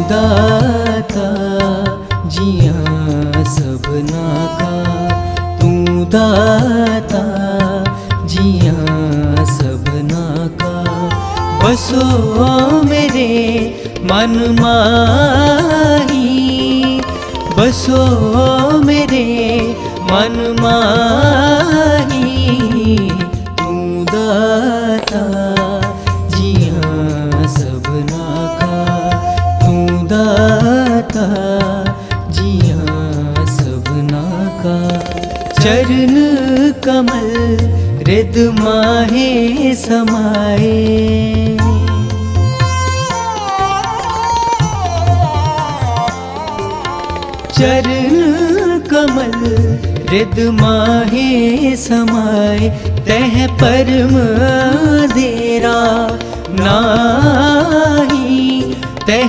दाता जिया सबना का, तू दाता जिया सबना का। बसो मेरे मन माही, बसो मेरे मन माही, तू दाता जिया सबना का, तू दाता जिया सबना का। चरण कमल हृद माहे समाए, चरण कमल हृद माहे समाए। तह परम अंधेरा नाही,